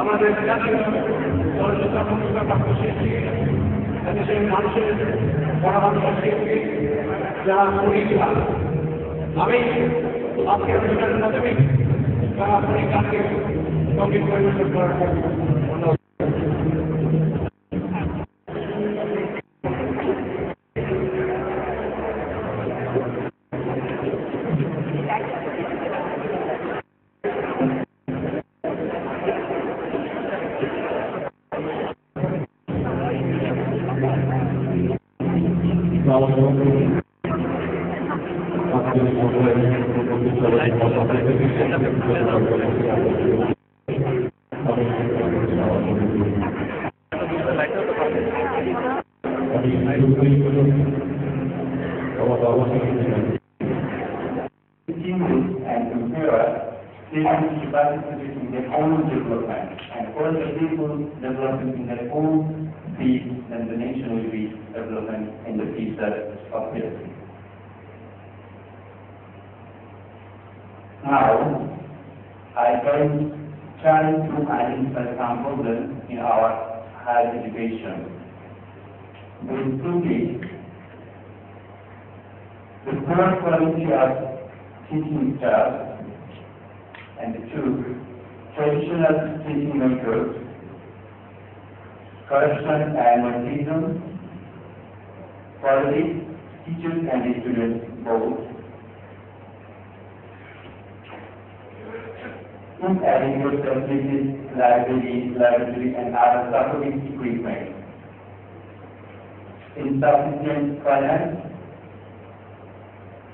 আমাদের জাতীয় চলচ্চিত্র পুরস্কার প্রাপ্ত শিল্পী দেশের মানুষের পরামর্শ শিল্পী যারা পরীক্ষা আমি আজকে অনুষ্ঠানের মাধ্যমে তারা পরীক্ষাকে সঙ্গীত পরিবেশন করার জন্য and compare students to participate in their own development and all the people developing in their own field, then the nation will be developing in the future of history. Now, I can try to identify some problems in our higher education. Basically, the poor quality of teaching staff and the two traditional teaching methods, corruption and nepotism, politics, teachers and students both, inadequate facilities, library and other supporting equipment, insufficient finance,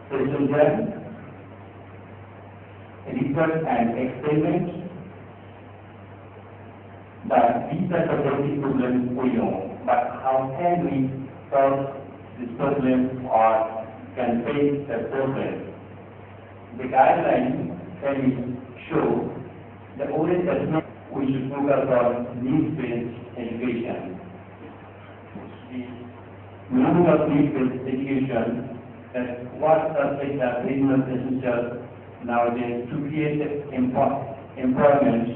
children, research and experiment, but these are the basic problems we know. But how can we solve this problem or can face the problem? The guidelines can show the only assessment we should focus on needs-based education. The meaning of needs-based education, that what subjects are business essential nowadays to create employment,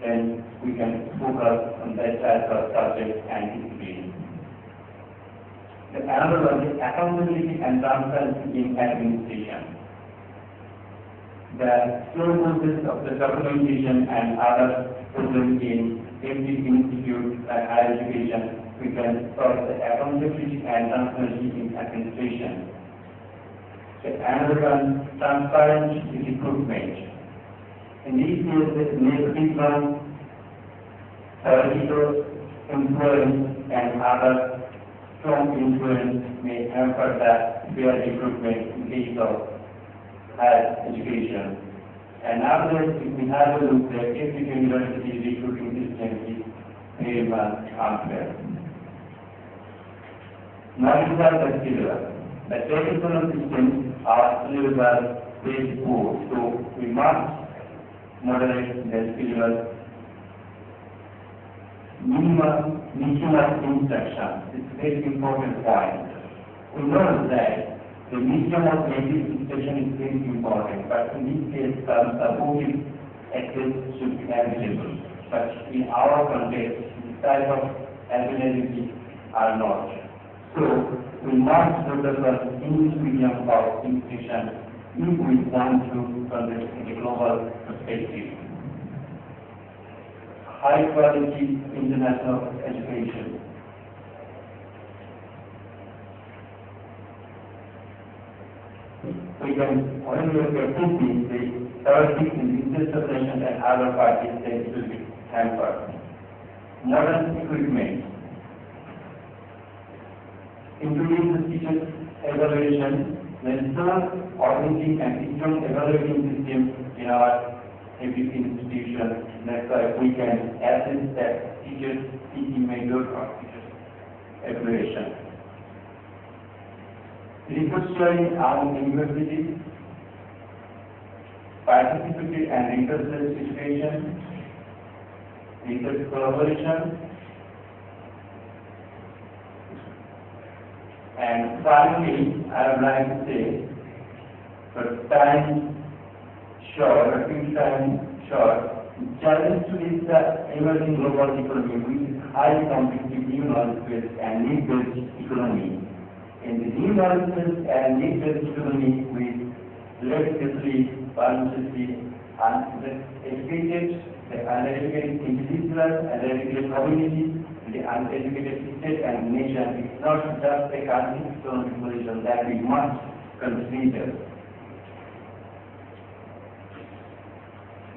then we can focus on that type of subject and discipline. Another one is accountability and transparency in administration. The slow process of the documentation and other problems in every institute and higher education, we can solve the accountability and transparency in administration. Another one, transparent recruitment. In these cases, nepotism, political influence, and other strong influence may hamper the fair recruitment in case of higher education. And after, if we have a look at every university recruiting system is very much unfair. Now we have the syllabus. The traditional systems are syllabus very poor, so we must moderate the syllabus. Minimum instruction is a very important point. We know that the medium of native instruction is very important, but in this case, some supportive access should be available. But in our context, this type of availability are not. So, we must focus on English medium of instruction if we want to conduct in a global perspective. High quality international education. We can, when we are thinking, the politics in interpretation and other parties, then it will be hampered. Modern equipment. Introduce the teacher's evaluation, then strong auditing and strong evaluating system in our every institution. That's why we can assess that teachers' teaching method or teachers' evaluation. Research sharing among universities, participatory and research education, research collaboration, and finally, I would like to say, for time short, challenge to is the emerging global economy with high competitive new knowledge-based and need-based economy. In the new knowledge-based and need-based economy with less skillfully, balancedly, uneducated, the uneducated individuals, uneducated community, the uneducated state and nation, it's not just a country economic position that we must consider.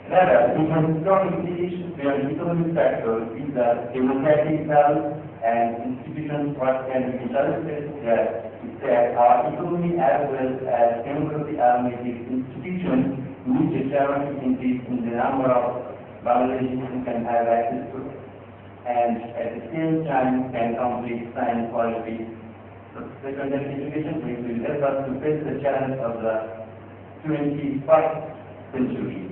Rather, we can talk in the issues where economic factors is the democratical and institutions what can be interpreted that our economy as well as democratic administrative institutions need a dramatic increase in the number of Bangladeshis who can have access to and at the same time can complete science quality. So secondary education will help us to face the challenge of the 21st century.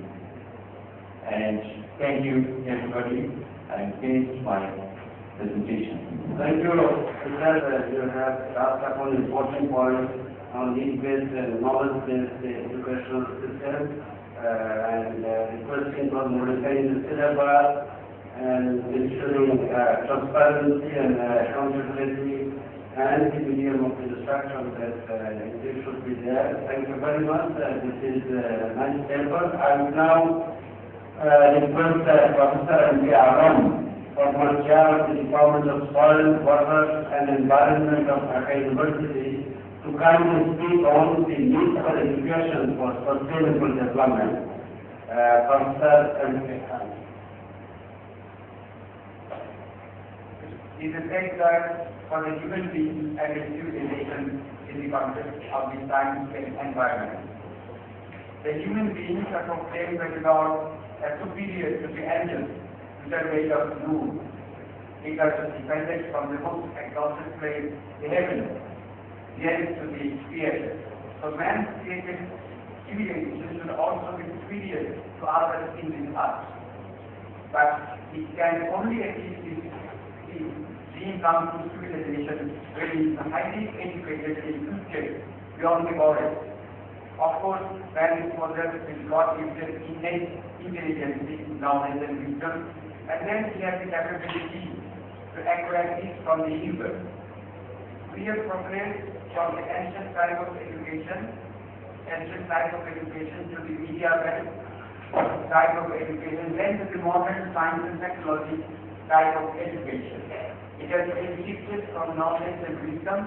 And thank you everybody. I finished my presentation. Thank you, sir. You have touched upon important points on need-based and knowledge-based educational system, and the question was modifying the syllabus and ensuring transparency and accountability and the medium of instruction that it should be there. Thank you very much. This is a nice paper. I will now request Professor M.K. Aram, former chair of the Department of Soil, Water and Environment of Dhaka University, to kindly speak on the need for education for sustainable development. Professor M.K. Aram. It is said that for the human being and its civilization in the context of the science and environment. The human beings are proclaimed by the Lord as superior to the angels, which are made of blue, because dependent from the most exalted place, the heavens, nearest to the creation. So man's created civilization should also be superior to others in this earth. But it can only achieve this dream come to civilization when it is highly educated and educated beyond the borders. Of course, man is possessed with God given innate intelligence, knowledge and wisdom, and then he has the capability to acquire it from the universe. We have progressed from the ancient type of education to the media-based type of education, then to the modern science and technology type of education. It has been shifted from knowledge and wisdom,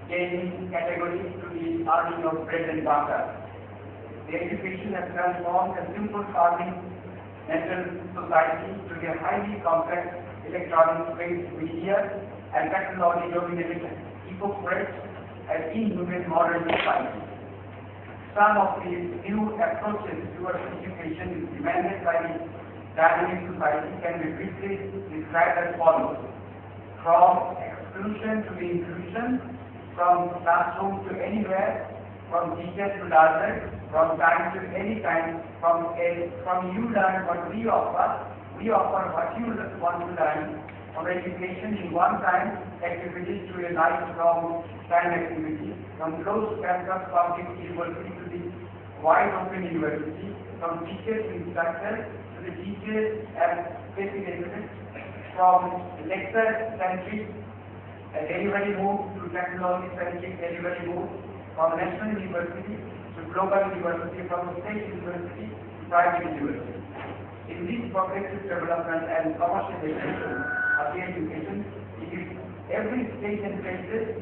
gaining categories to the earning of bread and butter. The education has transformed a simple farming natural society to a highly complex electronic-based media and technology-dominated eco-threats and inhuman modern society. Some of these new approaches towards education is demanded by the dynamic society can be briefly described as follows. From exclusion to the inclusion, from classroom to anywhere, from teacher to learner, from time to any time, from you learn what we offer what you want to learn, from education in one time activities to a lifelong time activity, from closed campus public university to the wide open university, from teachers to instructors to the teachers and facilitators, from lecture-centric delivery move to technology-centric delivery move, from national university to global university, from state university to private university. In this progressive development and commercialization of the education, it is every state and places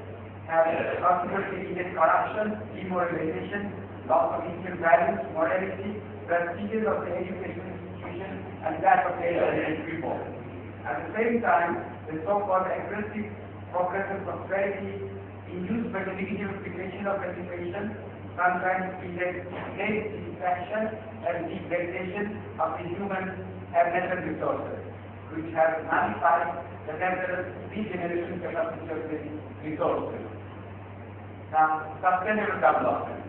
have contributed in corruption, demoralization, loss of equal values, morality, prestiges of the education institution, and that of the education people. At the same time, the so-called aggressive progressive prosperity induced by the dignification of education sometimes creates great distraction and degradation of the human and natural resources, which have nullified the natural regeneration capacity of the resources. Now, sustainable development.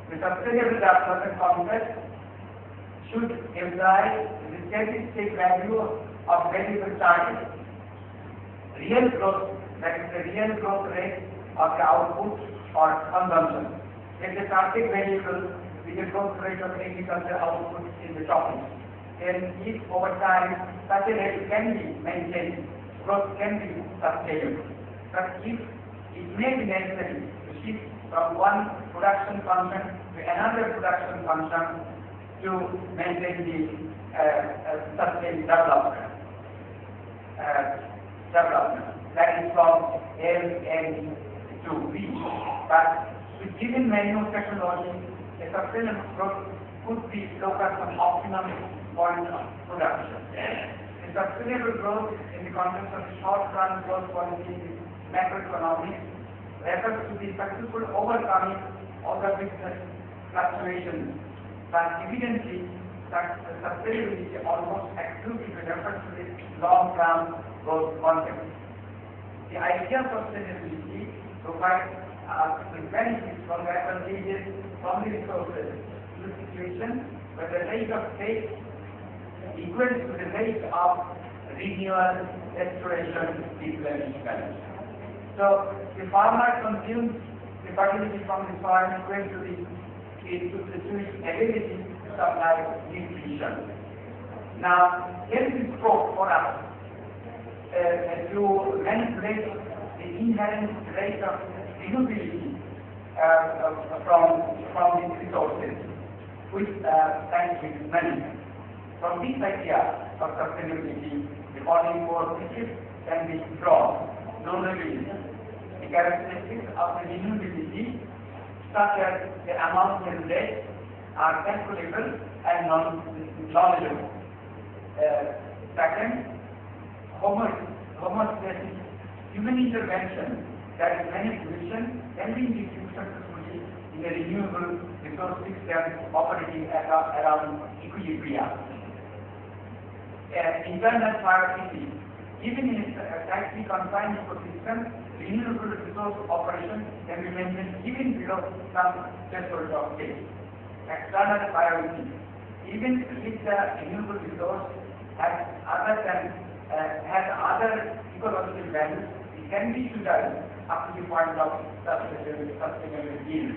The sustainable development concept should imply the steady state value of valuable targets, real growth, that is the real growth rate of the output or consumption, If the target variable with the growth rate of agriculture output in the tropics, then if over time such a rate can be maintained, growth can be sustainable. But if it may be necessary to shift from one production function to another production function to maintain the sustained development. That is from M to B. But with given manual technology, a sustainable growth could be focused on optimum point of production. The sustainable growth in the context of short-run growth policy macroeconomics refers to the successful overcoming of the business fluctuations, but evidently sustainability almost exclusively refers to the long-term growth context. The idea of sustainability provides with benefits from the advantages from the resources to the situation where the rate of state equals to the rate of renewal, restoration, replenishment. So the farmer consumes the fertility from the soil equal to its ability to supply nutrition. Now, here is the scope for us to manipulate the inherent rate of renewability from these resources with scientific management. From this idea of sustainability, the following four features can be drawn. Knowability. The characteristics of the renewability, such as the amount and rate, are calculable and knowledgeable. Second, homostatic. Human intervention, that is manipulation, can be introduced successfully in a renewable resource system operating around equilibrium. Internal priority. Even in a tightly confined ecosystem, renewable resource operation can be maintained even below some threshold of state. External priority. Even if the renewable resource has other ecological values, it can be utilized up to the point of sustainable yield.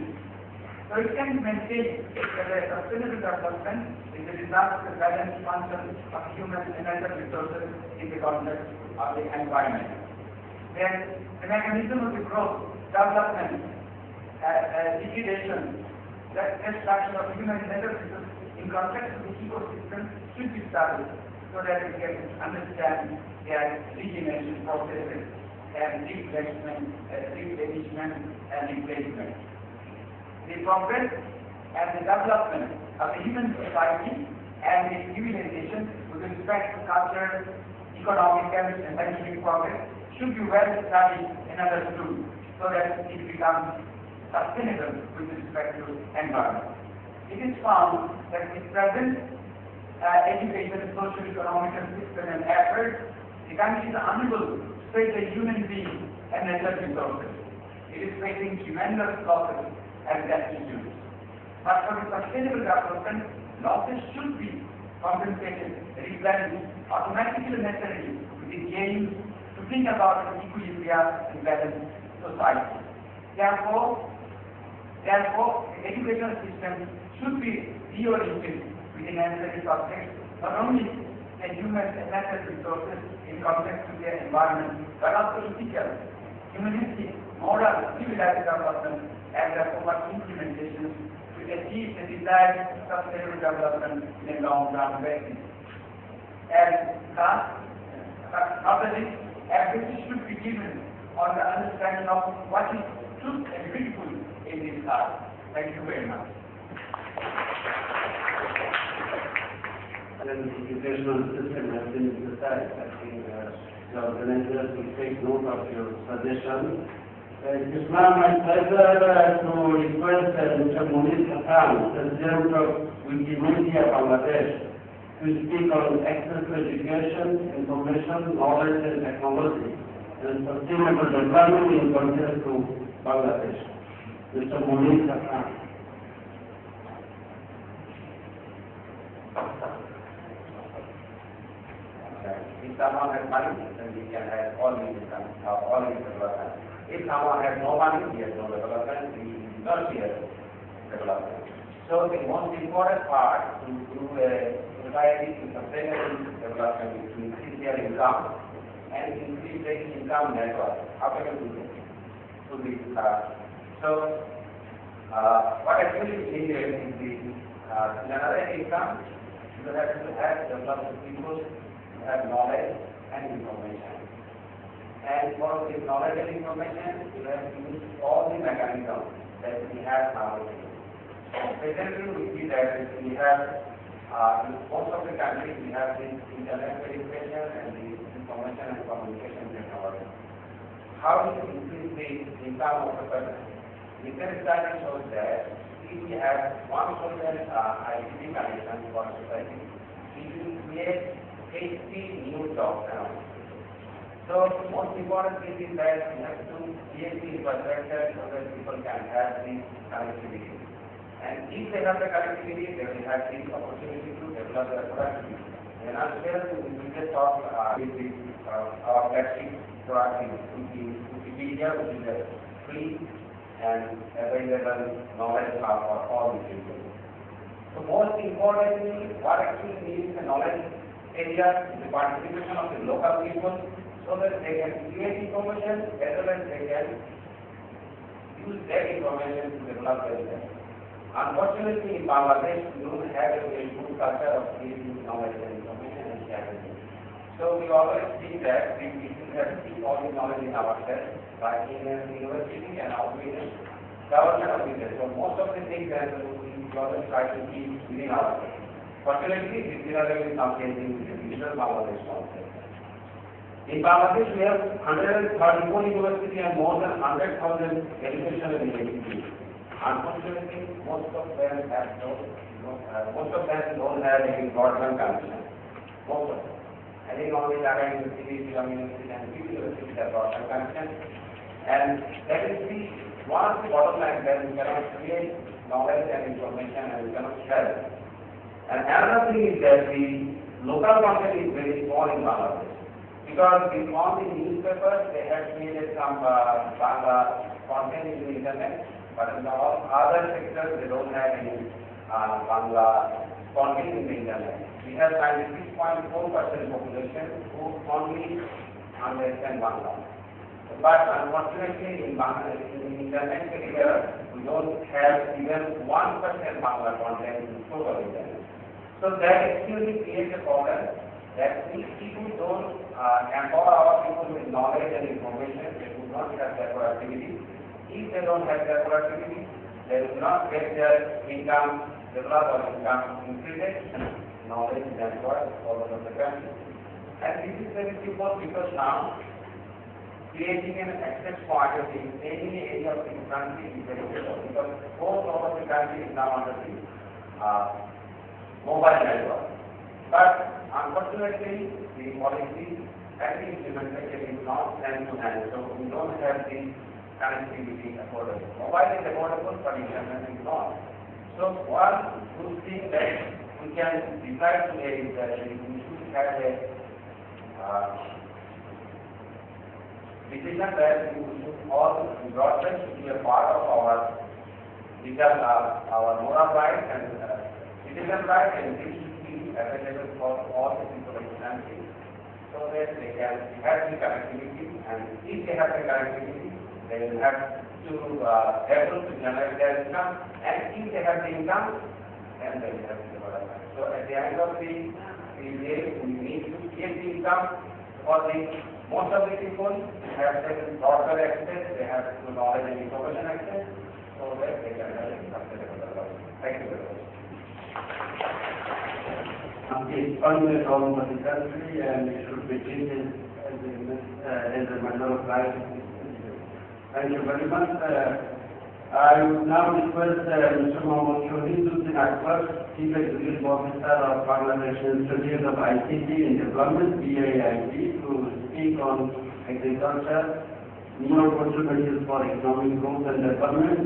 So it can be maintained that a sustainable development is the result of the balanced function of human and natural resources in the context of the environment. Then the mechanism of the growth, development, degradation, the destruction of human and natural resources in context of the ecosystem should be studied so that we can understand their regeneration processes and replenishment and replacement. The progress and the development of the human society and its civilization with respect to culture, economical and scientific progress should be well studied and understood so that it becomes sustainable with respect to environment. It is found that with present education, social, economical system and efforts, the country is unable to spread the human being and natural resources. It is facing tremendous losses and destitute. But for the sustainable development, losses should be compensated, replenished, automatically necessary with the aim to bring about an equilibrium and balanced society. Therefore, the educational system should be reoriented with the necessary subjects, not only the human and natural resources in context to their environment, but also ethical, humanistic, moral, civilized development and their forward implementation to achieve the desired sustainable development in a long-term basis. And thus, after this, emphasis should be given on the understanding of what is truth and beautiful in this art. Thank you very much. And the educational system has been decided. I think the organizers will take note of your suggestion. It is now my pleasure to request Mr. Munir Khan, President of Wikimedia Bangladesh, to speak on access to education, information, knowledge and technology, and sustainable development in context to Bangladesh. Mr. Munir Khan. If someone has money, then we can have all these development. If someone has no money, he has no development, he is not here. development. So the most important part to do a society to sustainable development is to increase their income and increase their income network. How can you do this? What actually is needed is the general income. You have to have developed people who have knowledge and information. And for this knowledge and information, you have to use all the mechanisms that we have nowadays. Presently, we see that we have, in most of the countries, we have this internet verification and the information and communication technology. How do you increase the income of the person? Recent study shows that if we have 1,000 ICT connections for society, it will create 80 new jobs around. So, most important thing is that we have to create the infrastructure so that people can have the connectivity. And if they have the connectivity, they will have the opportunity to develop their productivity. And I'm sure we just talk with our flagship product, Wikipedia, which is a free and available knowledge for all the people. So most importantly, what actually needs the knowledge area is the participation of the local people so that they can create information as well as they can use that information to develop their life. Unfortunately, in Bangladesh, we don't have a very good culture of creating knowledge and information and sharing it. So we always think that we have to keep all the knowledge in ourselves, like in a university and our government offices. So most of the things that we always try to keep within ourselves. Fortunately, this is now changing with the digital Bangladesh concept. In Bangladesh, we have 134 universities and more than 100,000 educational institutes. Unfortunately, most of them don't have any broadband connection. Most of them. I think only Dhaka University, Shillong University, and few universities have broadband connection. And that is the one of the bottom line that we cannot create knowledge and information and we cannot share it. And another thing is that the local content is very small in Bangladesh. Because we found in newspapers, they have created some Bangla content in the internet. But in all other sectors, they don't have any Bangla content in the internet. We have 96.4% population who only understand Bangla. But unfortunately, in the internet sector, we don't have even 1% Bangla content in total internet. So that actually creates a problem that if people don't empower our people with knowledge and information, they do not have that productivity. If they don't have their productivity, they will not get their income developed or income increased, knowledge network all over the country. And this is very simple because now creating an access point in any area of the country is very simple because most of the country is now under the mobile network. But unfortunately, the policy and the implementation is not hand to hand, so we don't have the connectivity affordable. Mobile is affordable, but internet is not. So one good thing that we can decide today is that we should have a decision that we should all broadband should be a part of our digital, our moral rights and citizen rights, and this should be available for all the people of the country, so that they can have the connectivity, and if they have the connectivity, they will have to able to generate their income, and if they have the income, then they will have the development. So at the end of the day, we need to get the income for the most of the people who have the broader access, they have to knowledge and information access, so that they can have income to develop. Thank you very much. It's funded all over the country and it should be treated as a matter of life. Thank you very much. I will now request Mr. Mohammad Shohiduddin Akbar, Chief Executive Officer of Bangladesh Institute of ICT and Development, BIIT, to speak on agriculture, new opportunities for economic growth and development.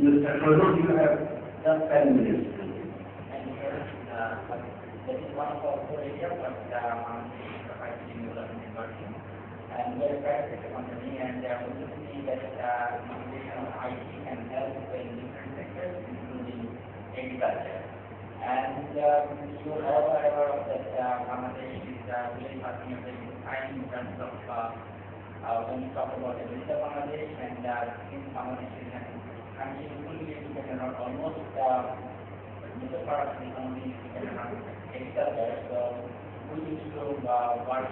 Mr. Shohiduddin, you have just 10 minutes. Thank you. That is one of our core areas of ICT development and working. And we are a private sector company, and we see that integration of IT can help in different sectors, including agriculture. And you are all aware of that Bangladesh is really passing a very good time in terms of when you talk about the digital Bangladesh, and in Bangladesh is country fully dependent on almost major part of the economy is dependent on agriculture. So we used to work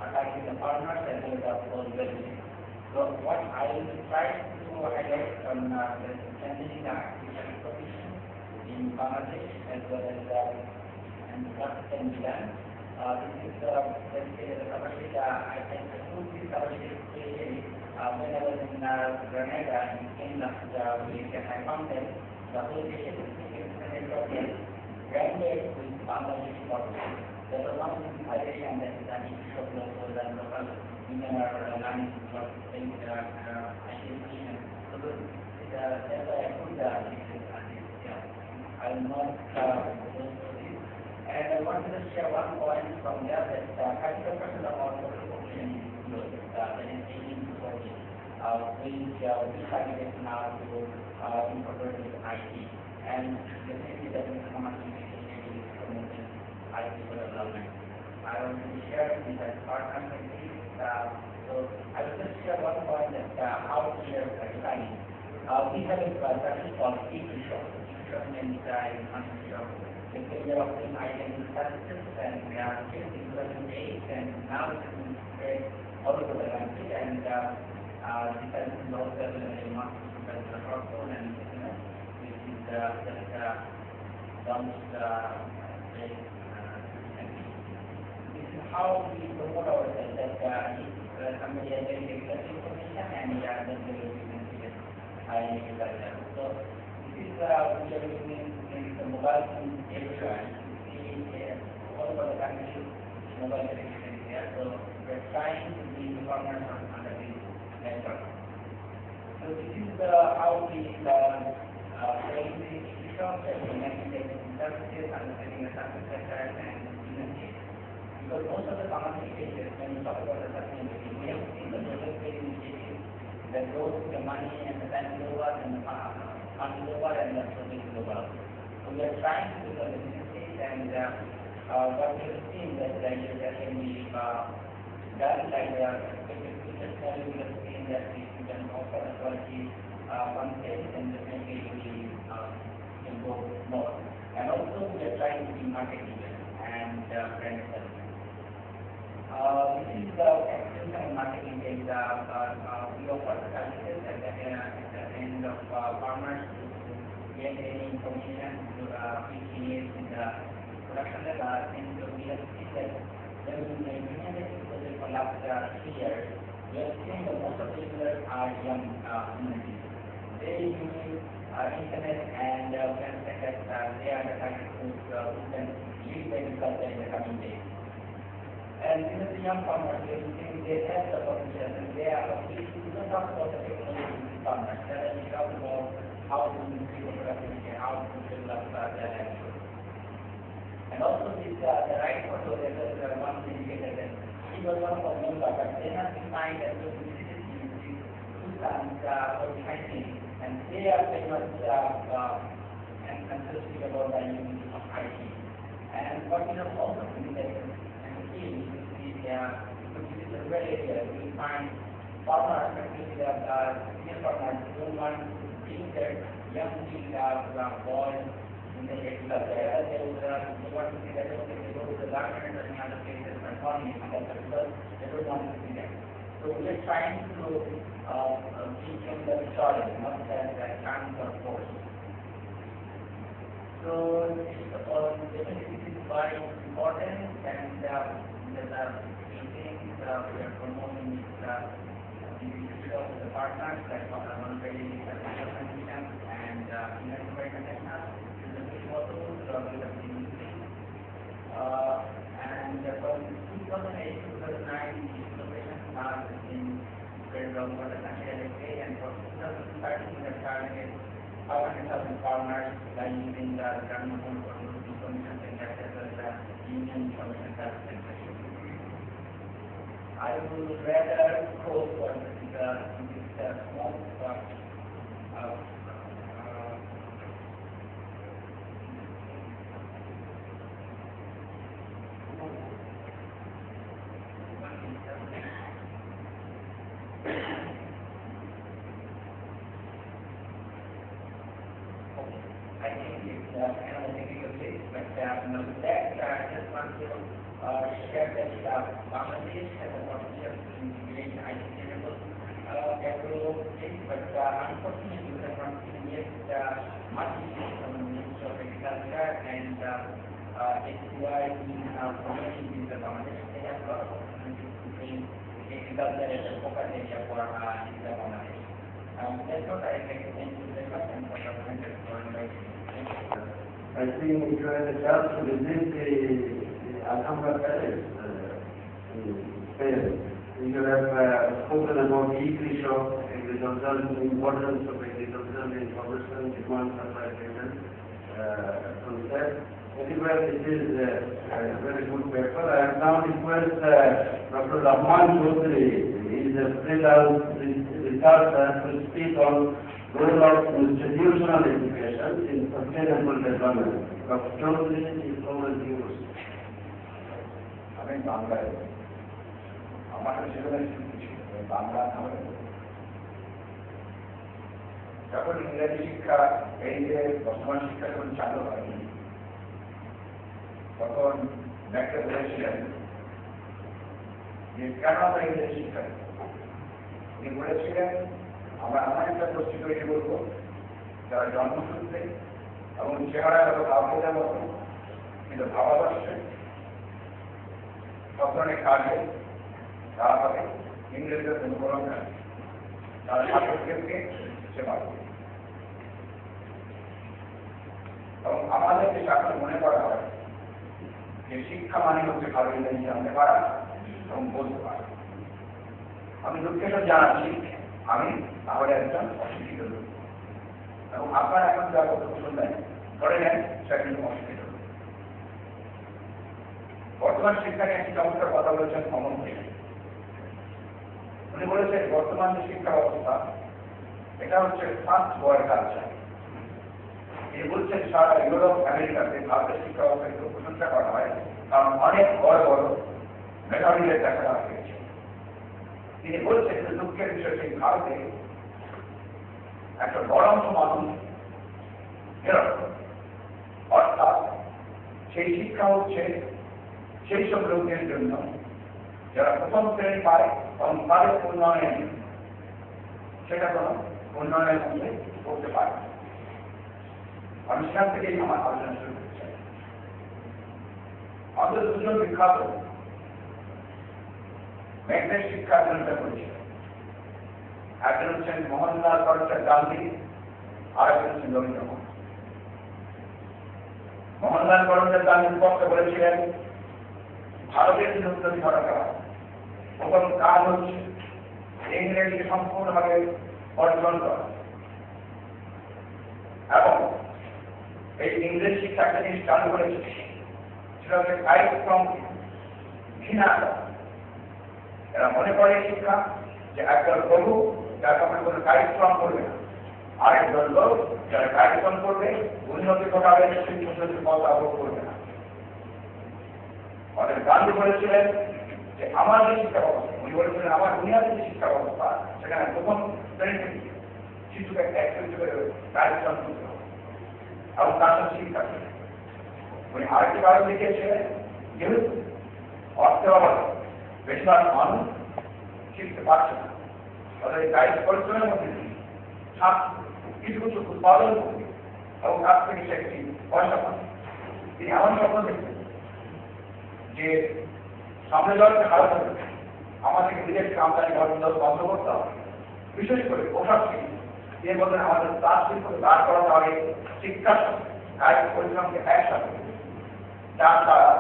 attacking the farmers as well as those businesses. So what I tried to highlight from the changing the artificial provision in Bangladesh as well as and what can be done. This is basically the capacity. I can put this capacity creation when I was in Grenada in last week, and I found that the whole nation is granted with Bangladesh government. There was one violation that is an issue of local and local women are learning what things education. So that's why I put I will not go through this. And I wanted to share one point from there that 35% of our total population is youth, that is 18 to 40, which we targeted now to incorporate with IT. And definitely that is how much we promoting IT for development. I want to share with as partners like this. So I will just share one point that how we are designing. We have a strategy called e-shop. E-shop means in country of the failure of the identity services, and we are still in 2008, and now it's been spread all over the country, and the service is also available in markets such as smartphone and business, which is just launched very recently. This is how we promote ourselves, that if somebody has very exact information and then they will be considered agriculture. So this is we are using the mobile phone everywhere. You see all over the country mobile connection is there. So we are trying to be the partners under this network. So this is how we train the shops and we make services, understanding the service sector and business case. Because most of the common cases, when we talk about the sustainability, we have seen the project initiatives that goes to the money and the time lower and the fund lower and the project lower. So we are trying to do the business case, and what we have seen that there can be done like the business model, we have seen that we can offer a quality content, and definitely we can go more. And also we are trying to be market leader and brand service. This is the actions and marketing is we offer the services at the end of farmers to get any information to which is in the production level, and we have seen that when we implemented this project for last 3 years, we have seen that most of the users are young communities. They use internet, and we understand that they are the target group who can lead the agriculture in the coming days. And these are the young farmers, they think they have the potential, and they are, we don't talk about the technology with farmers, we talk about how to increase the productivity, how to develop their livelihood. And also this, the right photo, there is one indicator that he was one of our members, but they have defined that those cities in these two sons were behind him, and they are very much enthusiastic about the use of IT. And what we have also seen that which is a rural area, we find farmers, especially senior farmers, don't want to bring their young boys in the agriculture. They want to see that they go to the garden or any other places and farming agriculture because they don't want to see that. So we are trying to teach them the story, not as a chance or force. So definitely this is very important, and there are meetings, we are promoting this of the partners like voluntary condition and United International is a big model we have been using. And from 2008 to 2009, the innovation has been very well for the country, and for 2013 we have targeted 500,000 farmers by using the government information center as well as the union information center. I would rather go for this most technical things, but just want to share that Bangladesh has a potential to integrate ICT enabled agro things, but unfortunately we have not seen yet much issues from the Ministry of Agriculture and SCI in promoting in the Bangladesh. They have got opportunities to bring agriculture as a focus area for in the Bangladesh. That's what I like to thank you very much and for your comments for inviting me. I think if you had a chance to visit the Alhambra Palace in Spain, you have spoken about the e-shop, agriculture, the importance of agriculture, the information, demand, supply, payment concept. Anyway, it is a very good paper. I now request Dr. Rahman Chaudhary, he is a freelance researcher, to speak on role of institutional education in sustainable development. Dr. Chaudhary is over yours. আমি বাংলায় আমার সেখানে বাংলা নামে যখন ইংরেজি শিক্ষা এই যে বর্তমান শিক্ষা যখন চালু হয়নি তখন ব্যাখ্যা বলেছিলেন যে কেন আমরা ইংরেজি শিক্ষা উনি বলেছিলেন আমরা এমন একটা গোষ্ঠী তৈরি করবো যারা জন্মসূত্রে এবং চেহারা হলো কাউকে মতো কিন্তু ভাবাদর্শে সব ধরনের কাজে তারা হবে ইংরেজদের অনুকরণ করে তারা শাসকদেরকে সেবা করে এবং আমাদের যে এখন মনে করা হয় যে শিক্ষা মানে হচ্ছে ভালো ইংরেজি জানতে পারা এবং বলতে পারা। আমি দুঃখের সাথে জানাচ্ছি আমি তাহলে একজন অশিক্ষিত লোক এবং আপনারা এখন যা কথা শুনলেন ধরে নেন সেটা কিন্তু অশিক্ষিত লোক। বর্তমান শিক্ষা নিয়ে একটি চমৎকার কথা বলেছেন অমন থেকে। উনি বলেছেন বর্তমান যে শিক্ষা ব্যবস্থা এটা হচ্ছে ফার্স্ট ওয়ার্ল্ড কালচার। তিনি বলছেন সারা ইউরোপ আমেরিকাতে ভারতের শিক্ষা ব্যবস্থাকে খুব প্রশংসা করা হয় কারণ অনেক বড় বড় মেধাবীদের দেখা দেওয়া হয়েছে। তিনি বলছেন যে দুঃখের বিষয় সেই ভারতে একটা বড় অংশ মানুষ নিরক্ষর, অর্থাৎ সেই শিক্ষা হচ্ছে সেই সব লোকদের জন্য যারা প্রথম শ্রেণী পায় এবং তাদের উন্নয়ন সেটা কোনো উন্নয়নের মধ্যে করতে পারে। আমি সেখান থেকেই আমার আলোচনা শুরু করতে চাই। আমাদের দুজন বিখ্যাত ম্যাগনেট শিক্ষা অর্জনটা করেছিল। একজন হচ্ছেন মোহনলাল করমচাঁদ গান্ধী, আর একজন হচ্ছেন রবীন্দ্র মোহন। মোহনলাল করমচাঁদ গান্ধী স্পষ্ট বলেছিলেন ভারতের জন্য উন্নতি ঘটাতে হয় প্রথম কাজ হচ্ছে ইংরেজিকে সম্পূর্ণভাবে অর্জন করা এবং এই ইংরেজি শিক্ষা একটা জিনিস চালু করেছে সেটা হচ্ছে কায়িকক্রম ঘৃণা করা। এরা মনে করে শিক্ষা যে একদল প্রভু যার কারণে কোনো কায়িকক্রম করবে না, আরেকদল লোক যারা কায়িকক্রম করবে উন্নতি ঘটাবে সেই উন্নতির পথ আরোপ করবে না। আমাদের গান্ধী বলেছিলেন যে আমার যে শিক্ষা ব্যবস্থা, উনি বলেছিলেন আমার বুনিয়াদী যে শিক্ষা ব্যবস্থা সেখানে প্রথম শ্রেণী থেকে শিশুকে কার্যক্রম করতে হবে এবং তার সাথে শিক্ষা করতে। উনি আরেকটি কারণ দেখিয়েছিলেন যেহেতু অর্থের অভাবে বেশিরভাগ মানুষ শিখতে পারছে না, তাদের কায়িক পরিশ্রমের মধ্যে কিছু কিছু উৎপাদন করবে এবং তার থেকে সে একটি পয়সা পাবে। তিনি এমন স্বপ্ন দেখছেন যে সামনে যাওয়ার খারাপ হবে, আমাদেরকে বিদেশকে আমদানি বন্ধ করতে হবে, বিশেষ করে পোশাক শিল্প এর মধ্যে আমাদের তার শিল্পকে দাঁড় করাতে হবে শিক্ষার কায়িক পরিশ্রমকে একসাথে, যার দ্বারা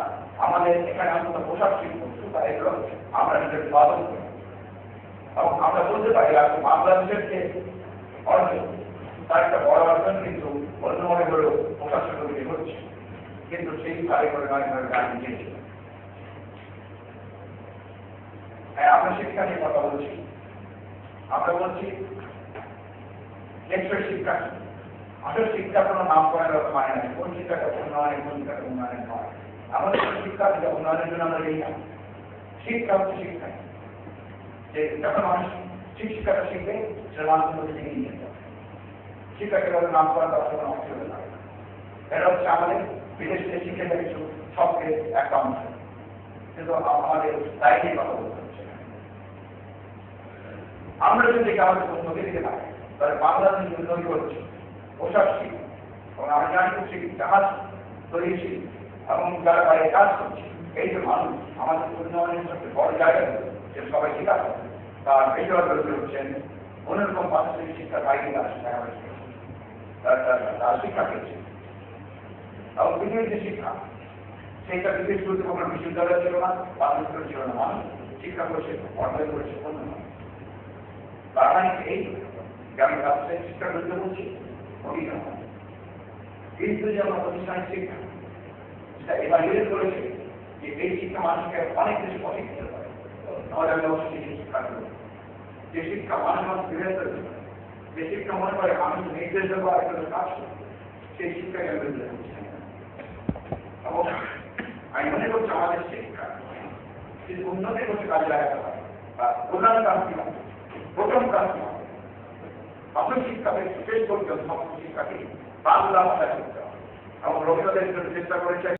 আমাদের এখানে অন্তত পোশাক শিল্প সুতা এগুলো আমরা নিজের উৎপাদন করি এবং আমরা বলতে পারি আর বাংলাদেশের যে অর্জন তার একটা বড় অর্জন কিন্তু অন্য মনে হলেও পোশাক শিল্পকে হচ্ছে, কিন্তু সেই কারিগরি নয় গান দিয়েছে। হ্যাঁ, আমরা শিক্ষা নিয়ে কথা বলছি, আমরা বলছি টেকসই শিক্ষা। আসলে শিক্ষা কোনো নাম করার মানে নাই, কোন শিক্ষাটা উন্নয়নের কোন শিক্ষাটা উন্নয়নের নয়। আমাদের শিক্ষা যেটা উন্নয়নের জন্য আমরা এই না, শিক্ষা হচ্ছে শিক্ষা যে যখন মানুষ ঠিক শিক্ষাটা শিখবে সেটা মানুষের মধ্যে থেকে নিয়ে যেতে হবে। শিক্ষাকে তাদের নাম করার তার কোনো অসুবিধা থাকে না। এটা হচ্ছে আমাদের বিদেশ থেকে শিখে কিছু শখের একটা অংশ, কিন্তু আমাদের দায়িত্বের কথা বলতে হচ্ছে। আমরা যদি আমাদের উন্নতি দিকে থাকি তাহলে বাংলাদেশ উন্নতি করছে পোশাক শিল্প এবং আমরা জানি করছি জাহাজ তৈরি শিল্প এবং যারা বাইরে কাজ করছে, এই যে মানুষ আমাদের উন্নয়নের সবচেয়ে বড় জায়গা যে সবাই ঠিক আছে তার বেশিরভাগ লোক হচ্ছেন অন্যরকম প্রাথমিক শিক্ষা বাইরে আসছে, তারা শিক্ষা পেয়েছে এবং পৃথিবীর যে শিক্ষা সেইটা বিশেষ গুরুত্বপূর্ণ বিশ্ববিদ্যালয় ছিল না, প্রাথমিক ছিল না, মানুষ শিক্ষা করেছে অর্জন করেছে অন্য মানুষ। তার মানে এই গ্রামের কাছে শিক্ষা করতে বলছি অভিজ্ঞ কিন্তু যে আমরা প্রতিষ্ঠানের শিক্ষা সেটা এভালুয়েট করেছে যে এই শিক্ষা মানুষকে অনেক বেশি প্রশিক্ষিত করে। আমাদের আমি অবশ্যই শিক্ষা করব যে শিক্ষা মানুষ বিভেদ করতে পারে, যে শিক্ষা মনে করে আমি নির্দেশ দেবো আর একটা কাজ করবো, সেই শিক্ষাকে আমি বিরোধিতা করছি। এবং আমি মনে করছি আমাদের শিক্ষা যদি উন্নতি করতে কাজে লাগাতে পারে বা প্রধান কাজ কি হবে, প্রথম কাজ কি হবে, প্রাথমিক শিক্ষাকে শেষ করতে হবে সমস্ত শিক্ষাকে বাংলা ভাষায় করতে হবে। এবং রবীন্দ্রনাথ চেষ্টা করেছে